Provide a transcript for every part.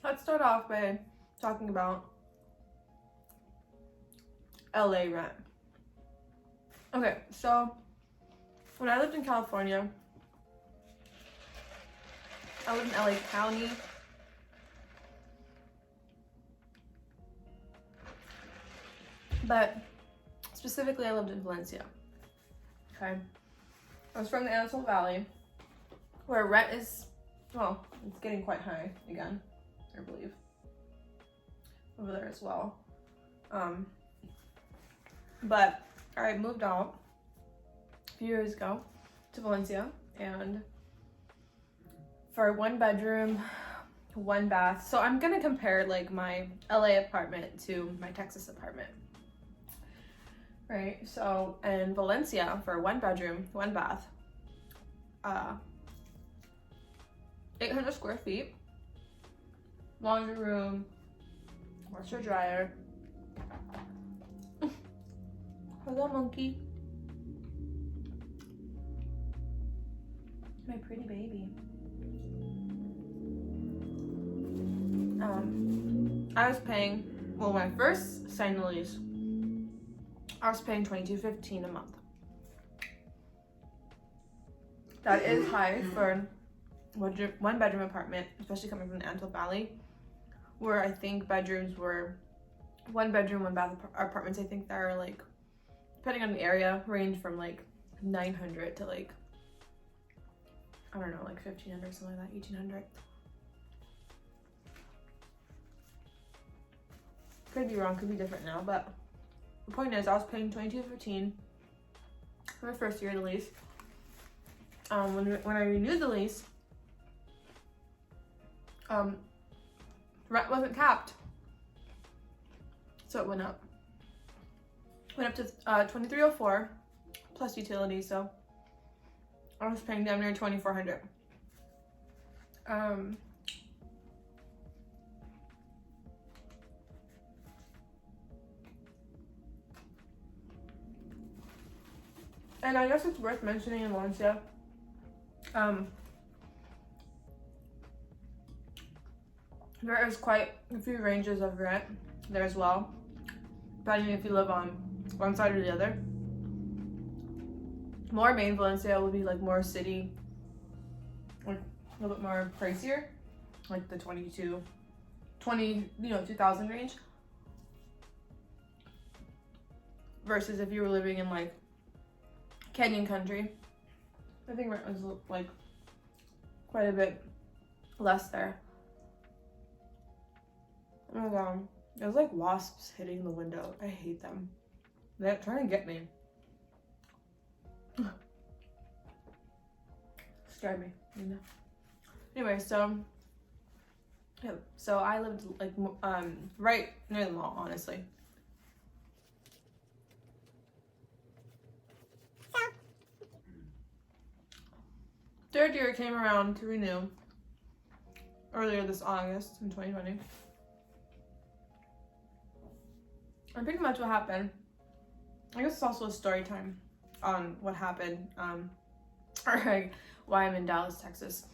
Let's start off by talking about LA rent. Okay, so when I lived in California, I lived in LA County. But specifically, I lived in Valencia. Okay. I was from the Antelope Valley, where rent is, well, it's getting quite high again, I believe. Over there as well. But I moved out a few years ago to Valencia, and for a 1-bedroom, 1 bath. So I'm gonna compare like my LA apartment to my Texas apartment. Right, so in Valencia for a 1-bedroom, 1 bath, 800 square feet, laundry room, washer dryer. Hello, monkey. My pretty baby. I was paying, well, when I first signed the lease, I was paying $22.15 a month. That is high for a 1-bedroom apartment, especially coming from the Antelope Valley, where I think bedrooms were 1-bedroom, 1-bath apartments. I think that are like, depending on the area, range from like 900 to like, I don't know, like 1,500, something like that, 1,800. Could be wrong, could be different now, but the point is, I was paying $22.15 for the first year of the lease. When I renewed the lease, rent wasn't capped, so it went up. Went up to $23.04 plus utilities, so I was paying down near $2,400. And I guess it's worth mentioning in Valencia, there is quite a few ranges of rent there as well, depending if you live on one side or the other. More main Valencia will be like more city, like a little bit more pricier, like the 2000 range. Versus if you were living in like Canyon country, I think rent was like quite a bit less there. Oh my god, there's like wasps hitting the window. I hate them. They're trying to get me. Scared me, you know. Anyway, so yeah, so I lived like right near the mall, honestly. Third year came around to renew earlier this August in 2020. And pretty much what happened, I guess it's also a story time on what happened, or like why I'm in Dallas, Texas.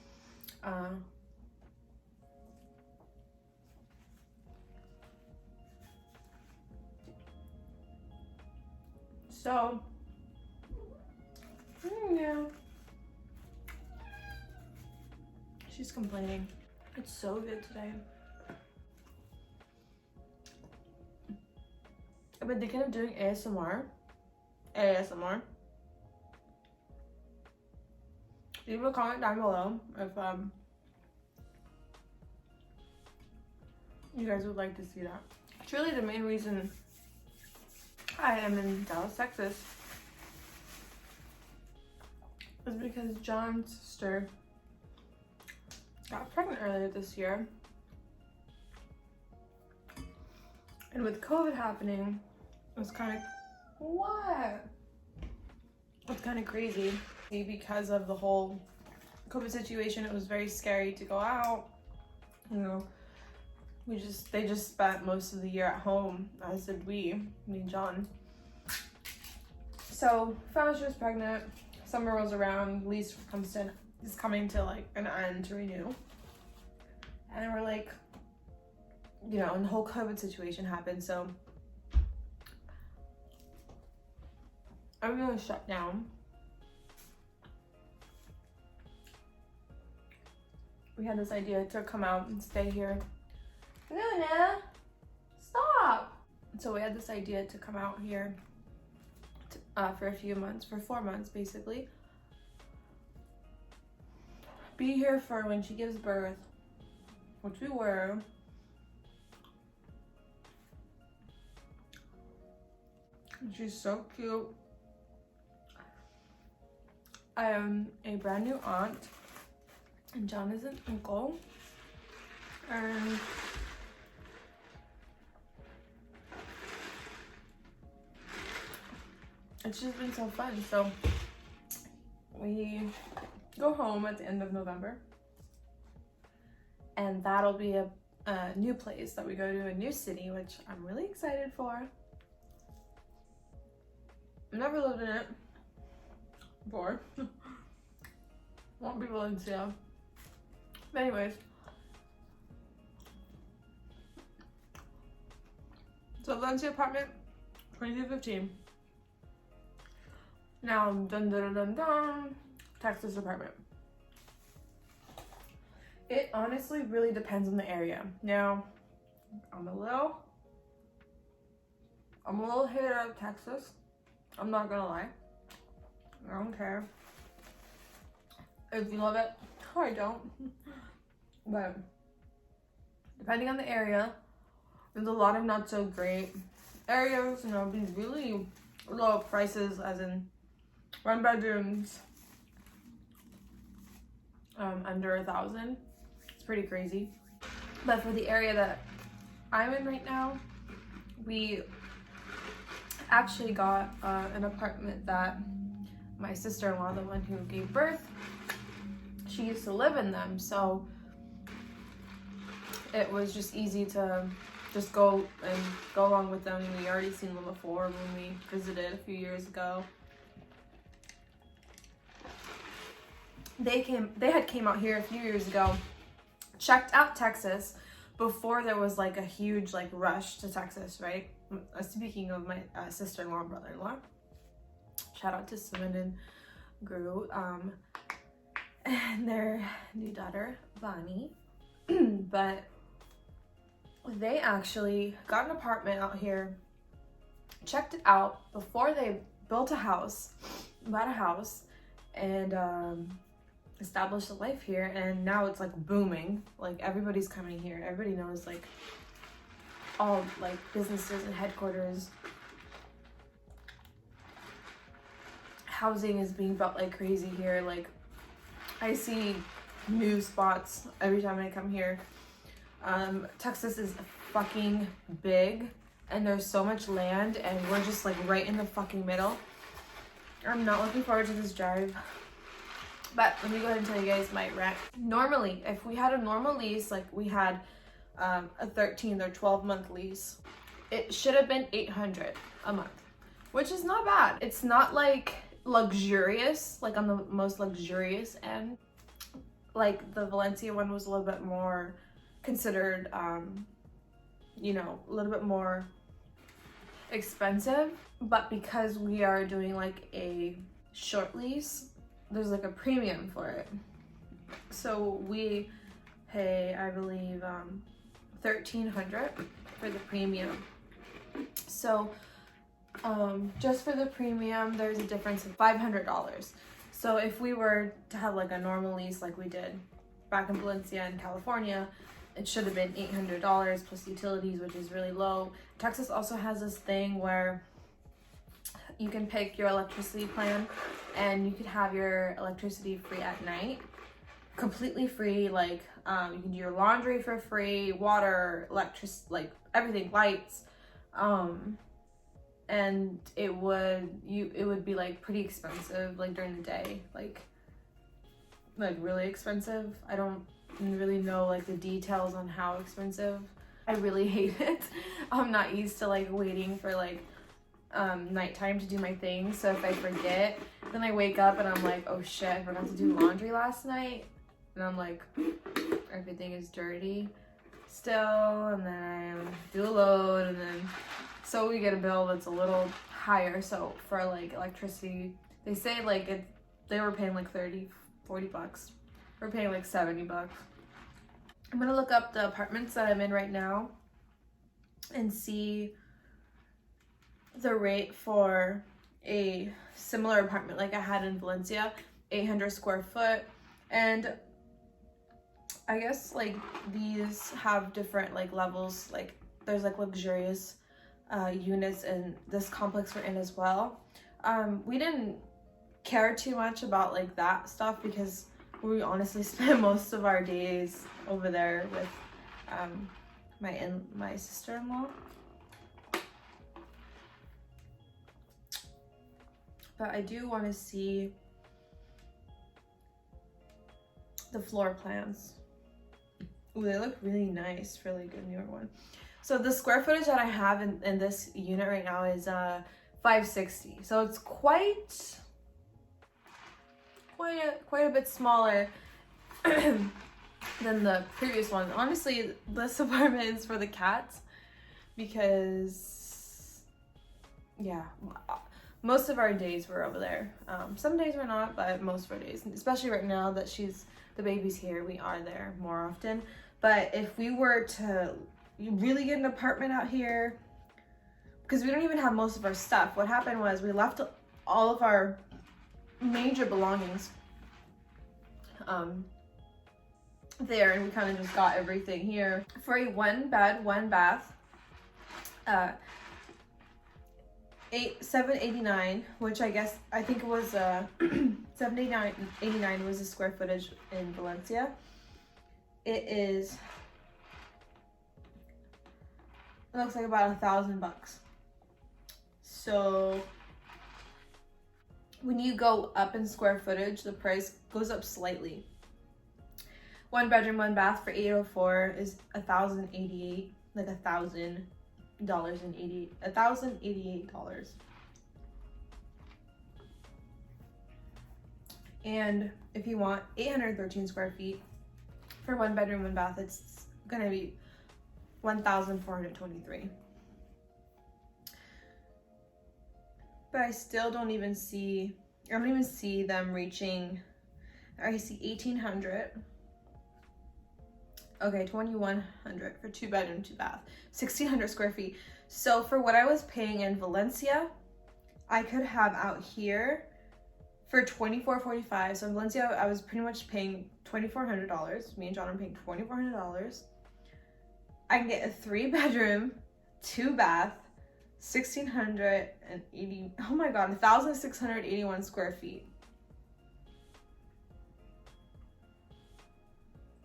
So, yeah. She's complaining. It's so good today. I've been thinking of doing ASMR. Leave a comment down below if you guys would like to see that. Truly the main reason I am in Dallas, Texas is because John's sister got pregnant earlier this year. And with COVID happening, it was kind of, it's kind of crazy because of the whole COVID situation. It was very scary to go out, you know. They just spent most of the year at home, as did me and John. So found out she was pregnant, summer rolls around, lease is coming to like an end to renew. And we're like, you know, and the whole COVID situation happened, so everything was shut down. We had this idea to come out and stay here. Luna, stop! So we had this idea to come out here for a few months, for 4 months basically. Be here for when she gives birth, which we were. And she's so cute. I am a brand new aunt, and John is an uncle. And it's just been so fun. So we go home at the end of November, and that'll be a new place that we go to, a new city, which I'm really excited for. I've never lived in it before. Won't be Valencia. But anyways, so Valencia apartment, 2215. Now, dun dun dun dun, Texas apartment. It honestly really depends on the area. Now, I'm a little hater of Texas. I'm not gonna lie. I don't care if you love it or I don't. But depending on the area, there's a lot of not so great areas, you know, these really low prices, as in 1 bedrooms under 1,000. It's pretty crazy. But for the area that I'm in right now, we actually got an apartment that my sister-in-law, the one who gave birth, she used to live in them, so it was just easy to just go along with them. We already seen them before when we visited a few years ago. They had came out here a few years ago, checked out Texas before there was like a huge like rush to Texas, right? Speaking of my sister-in-law and brother-in-law, shout out to Simon and Gru, and their new daughter, Bonnie. But they actually got an apartment out here, checked it out before they built a house, bought a house, and established a life here, and now it's like booming. Like everybody's coming here. Everybody knows like all like businesses and headquarters. Housing is being built like crazy here. Like I see new spots every time I come here. Texas is fucking big, and there's so much land, and we're just like right in the fucking middle. I'm not looking forward to this drive. But let me go ahead and tell you guys my rent. Normally, if we had a normal lease, like we had a 13 or 12-month lease, it should have been $800 a month, which is not bad. It's not like luxurious, like on the most luxurious end. Like the Valencia one was a little bit more considered, you know, a little bit more expensive. But because we are doing like a short lease, there's like a premium for it. So we pay, I believe, $1,300 for the premium. So just for the premium, there's a difference of $500. So if we were to have like a normal lease like we did back in Valencia in California, it should have been $800 plus utilities, which is really low. Texas also has this thing where you can pick your electricity plan, and you could have your electricity free at night, completely free. Like you can do your laundry for free, water, electricity, like everything, lights, and it would be like pretty expensive, like during the day, like really expensive. I don't really know like the details on how expensive. I really hate it. I'm not used to like waiting for like nighttime to do my thing, so if I forget, then I wake up and I'm like, oh shit, I forgot to do laundry last night, and I'm like, everything is dirty. still, and then I do a load, and then so we get a bill that's a little higher. So for like electricity, they say like they were paying like 30-40 bucks. We're paying like 70 bucks. I'm gonna look up the apartments that I'm in right now and see the rate for a similar apartment like I had in Valencia, 800 square foot. And I guess like these have different like levels. Like there's like luxurious units in this complex we're in as well. We didn't care too much about like that stuff because we honestly spent most of our days over there with my sister-in-law. But I do want to see the floor plans. Ooh, they look really nice for like a newer one. So the square footage that I have in this unit right now is 560. So it's quite a bit smaller than the previous one. Honestly, this apartment is for the cats because yeah, most of our days were over there. Some days we're not, but most of our days, especially right now that the baby's here, we are there more often. But if we were to really get an apartment out here, because we don't even have most of our stuff, what happened was we left all of our major belongings there, and we kind of just got everything here. For a 1 bed, 1 bath, $789, which I think it was $789 was the square footage in Valencia. It looks like about $1,000 bucks. So when you go up in square footage, the price goes up slightly. 1 bedroom, 1 bath for 804 is $1,088, like $1,088. And if you want 813 square feet for 1 bedroom, 1 bath, it's gonna be $1,423. But I still don't even see them reaching. I see 1,800. Okay, 2,100 for 2 bedroom, 2 bath, 1,600 square feet. So for what I was paying in Valencia, I could have out here for $2,445. So in Valencia, I was pretty much paying $2,400. Me and John are paying $2,400. I can get a 3 bedroom, 2 bath, 1,680. Oh my God, 1,681 square feet.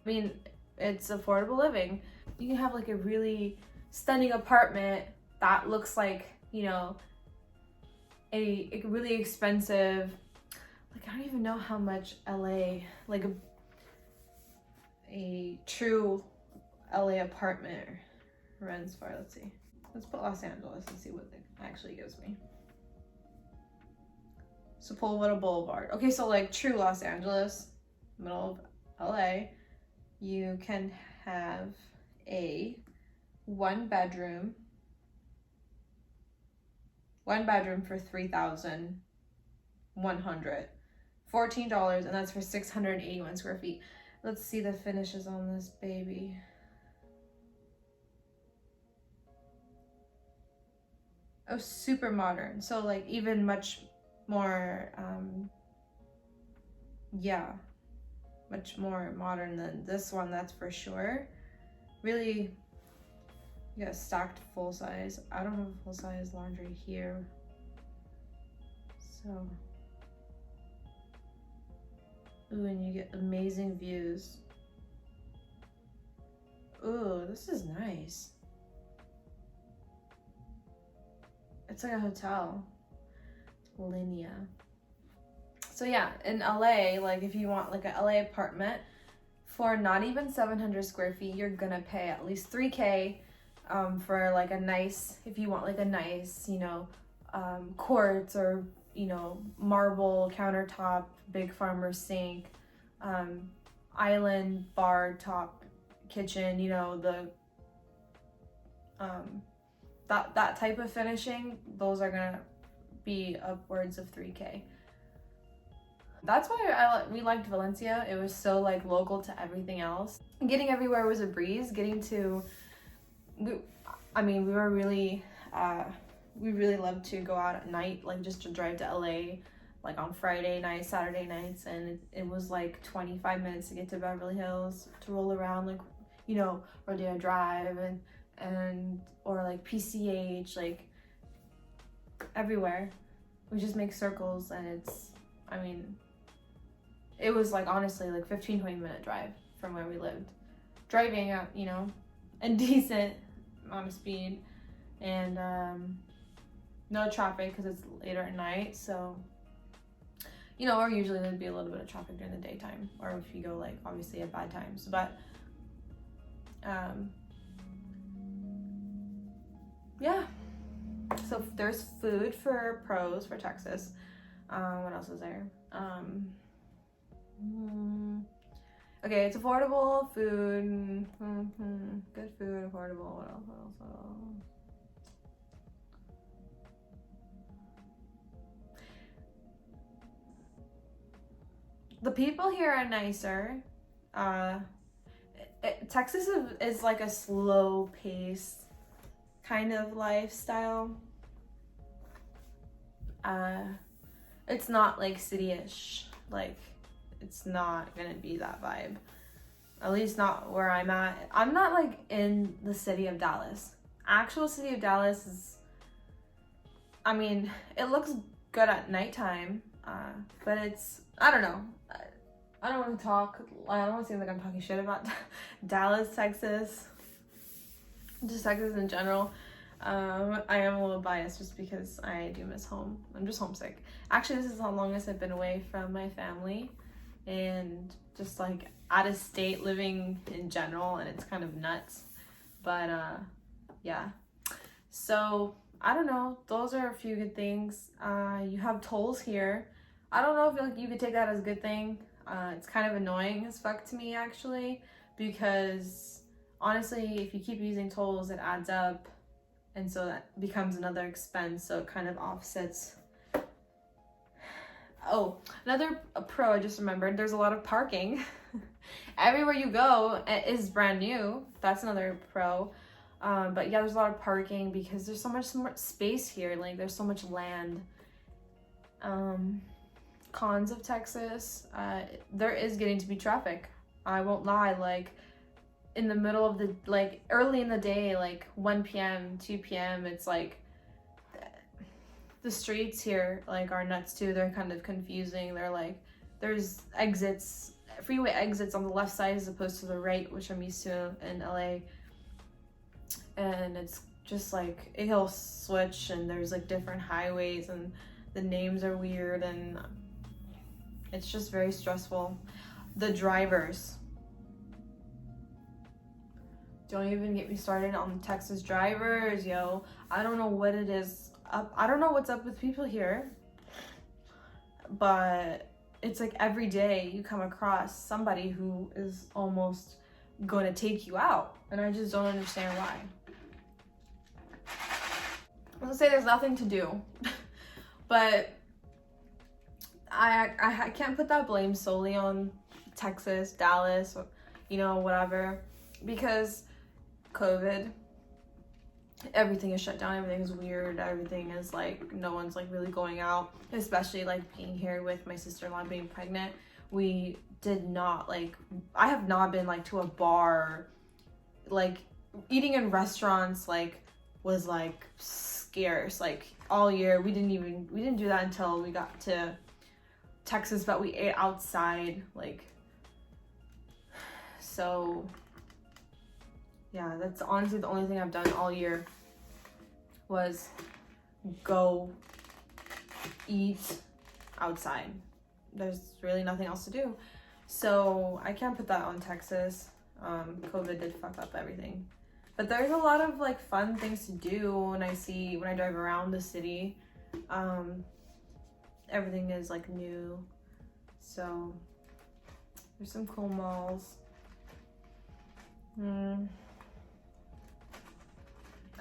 I mean, it's affordable living. You can have like a really stunning apartment that looks like, you know, a really expensive, like I don't even know how much LA, like a true LA apartment rents for. Let's see. Let's put Los Angeles and see what it actually gives me. Sepulveda Boulevard. Okay, so like true Los Angeles, middle of LA, you can have a 1 bedroom for $3,100, $14, and that's for 681 square feet. Let's see the finishes on this baby. Oh, super modern. So like even much more, much more modern than this one, that's for sure. Really, you got stacked full size. I don't have a full size laundry here. So, ooh, and you get amazing views. Ooh, this is nice. It's like a hotel. Linea. So yeah, in LA, like if you want like a LA apartment for not even 700 square feet, you're gonna pay at least $3,000 for like a nice, if you want like a nice, you know, quartz or, you know, marble countertop, big farmer sink, island bar top kitchen, you know, the that type of finishing, those are gonna be upwards of 3K. That's why we liked Valencia. It was so like local to everything else. Getting everywhere was a breeze. We were really we really loved to go out at night, like just to drive to LA, like on Friday nights, Saturday nights, and it was like 25 minutes to get to Beverly Hills, to roll around, like, you know, Rodeo Drive and or like PCH, like everywhere. We just make circles, and it was like honestly like 15-20 minute drive from where we lived, driving at, you know, a decent amount of speed, and no traffic because it's later at night. So, you know, or usually there'd be a little bit of traffic during the daytime, or if you go like obviously at bad times. But yeah, so there's food for pros for Texas. What else is there? Okay, it's affordable food. Good food, affordable. What else? The people here are nicer. Texas is like a slow pace kind of lifestyle. It's not like city-ish. Like, it's not gonna be that vibe. At least not where I'm at. I'm not like in the city of Dallas. Actual city of Dallas is, it looks good at nighttime, but it's, I don't know. I don't want to seem like I'm talking shit about Dallas, Texas, just Texas in general. I am a little biased just because I do miss home. I'm just homesick. Actually, this is the longest I've been away from my family, and just like out of state living in general, and it's kind of nuts. But yeah. So I don't know. Those are a few good things. You have tolls here. I don't know if you could take that as a good thing. It's kind of annoying as fuck to me, actually, because honestly, if you keep using tolls, it adds up, and so that becomes another expense, so it kind of offsets. Oh, another pro I just remembered, there's a lot of parking. Everywhere you go is brand new. That's another pro. But yeah, there's a lot of parking because there's so much more space here. Like, there's so much land. Cons of Texas, there is getting to be traffic. I won't lie, like in the middle of the, like early in the day, like 1 p.m., 2 p.m., it's like the streets here like are nuts too. They're kind of confusing. They're like, there's freeway exits on the left side as opposed to the right, which I'm used to in LA. And it's just like a hill switch, and there's like different highways, and the names are weird, and it's just very stressful. The drivers. Don't even get me started on Texas drivers, yo. I don't know what it is up. I don't know what's up with people here, but it's like every day you come across somebody who is almost going to take you out, and I just don't understand why. I was gonna say there's nothing to do, but I can't put that blame solely on Texas, Dallas, or, you know, whatever, because COVID, everything is shut down, everything is weird, everything is like, no one's like really going out, especially like being here with my sister-in-law being pregnant. We did not like, I have not been like to a bar, like eating in restaurants like was like scarce, like all year. We didn't do that until we got to Texas, but we ate outside, like, so yeah, that's honestly the only thing I've done all year was go eat outside. There's really nothing else to do, so I can't put that on Texas. COVID did fuck up everything, but there's a lot of like fun things to do when I drive around the city. Everything is like new, so there's some cool malls.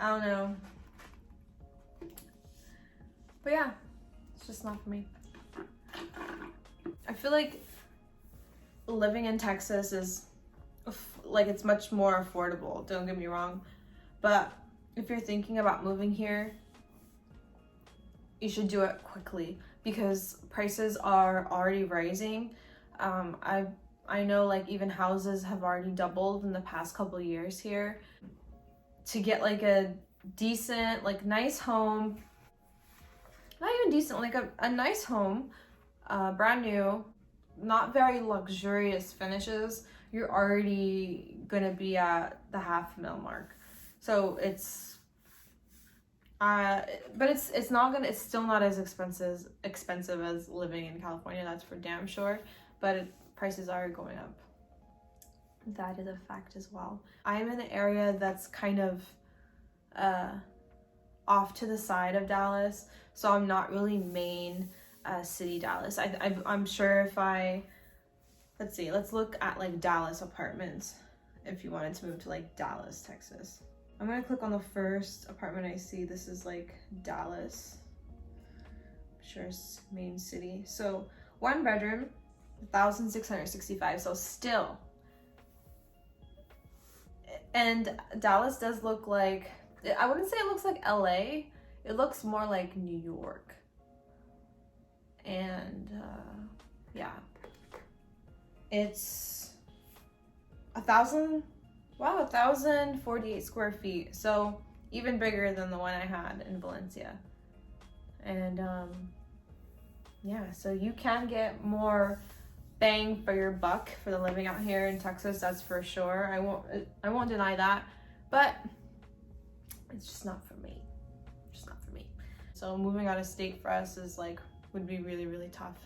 I don't know. But yeah, it's just not for me. I feel like living in Texas is like it's much more affordable, don't get me wrong. But if you're thinking about moving here, you should do it quickly because prices are already rising. I know like even houses have already doubled in the past couple of years here. To get like a decent, like nice home, not even decent, like a nice home, brand new, not very luxurious finishes, you're already gonna be at the $500,000 mark. So it's but it's not gonna, it's still not as expensive as living in California, that's for damn sure. But prices are going up. That is a fact as well. I'm in an area that's kind of off to the side of Dallas, so I'm not really main city Dallas. I'm sure if let's see, let's look at like Dallas apartments if you wanted to move to like Dallas, Texas. I'm gonna click on the first apartment I see. This is like Dallas. I'm sure it's main city. So 1 bedroom, 1,665. So still, and Dallas does look like, I wouldn't say it looks like LA. It looks more like New York. And yeah, it's 1,048 square feet. So even bigger than the one I had in Valencia. And yeah, so you can get more bang for your buck for the living out here in Texas, that's for sure. I won't deny that, but it's just not for me. Just not for me. So moving out of state for us is like, would be really, really tough.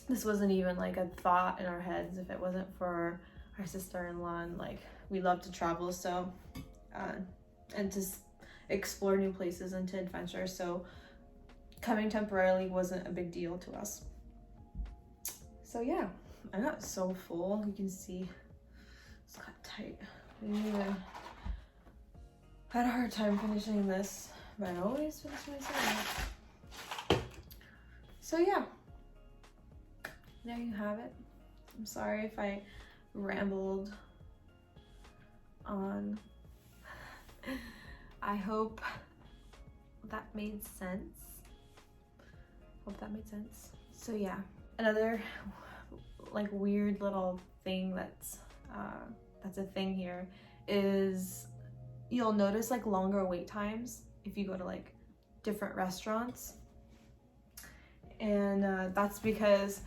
This wasn't even like a thought in our heads if it wasn't for our sister-in-law, and like we love to travel, so and to explore new places and to adventure, so coming temporarily wasn't a big deal to us. So yeah, I got so full. You can see it's got tight. I didn't even had a hard time finishing this, but I always finish my sandwich. So yeah, there you have it. I'm sorry if I rambled on. I hope that made sense. So yeah, another like weird little thing that's a thing here is you'll notice like longer wait times if you go to like different restaurants. And that's because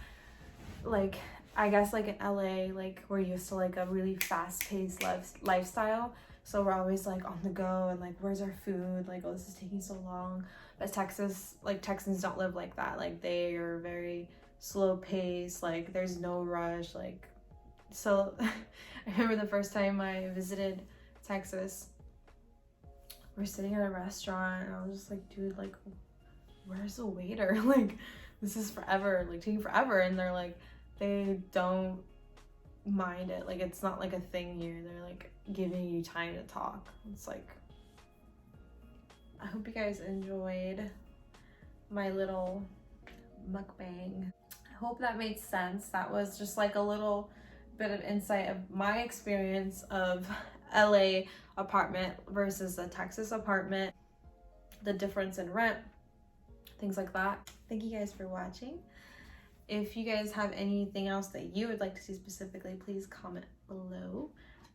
like I guess like in LA, like we're used to like a really fast-paced lifestyle, so we're always like on the go and like where's our food, like oh this is taking so long. But Texas, like Texans don't live like that. Like they are very slow paced, like there's no rush. Like so I remember the first time I visited Texas, we're sitting at a restaurant and I was just like, dude, like where's the waiter? Like this is forever, like taking forever. And they're like, they don't mind it, like it's not like a thing here. They're like giving you time to talk. It's like, I hope you guys enjoyed my little mukbang. I hope that made sense. That was just like a little bit of insight of my experience of LA apartment versus a Texas apartment, the difference in rent, things like that. Thank you guys for watching. If you guys have anything else that you would like to see specifically, please comment below.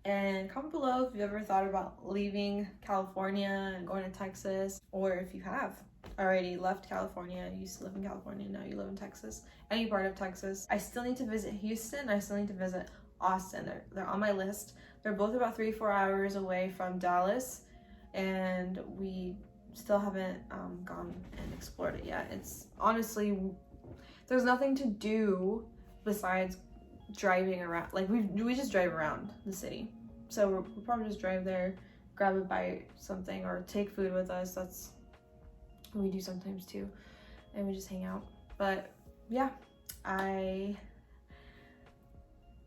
And comment below if you've ever thought about leaving California and going to Texas, or if you have already left California, you used to live in California, now you live in Texas, any part of Texas. I still need to visit Houston, I still need to visit Austin. They're on my list. They're both about 3-4 hours away from Dallas, and we still haven't gone and explored it yet. It's honestly, there's nothing to do besides driving around. Like we just drive around the city, so we'll probably just drive there, grab a bite, something, or take food with us. That's what we do sometimes too, and we just hang out. But yeah, I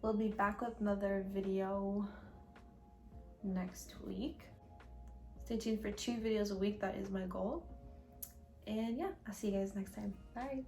will be back with another video next week. Stay tuned for 2 videos a week. That is my goal. And yeah, I'll see you guys next time. Bye.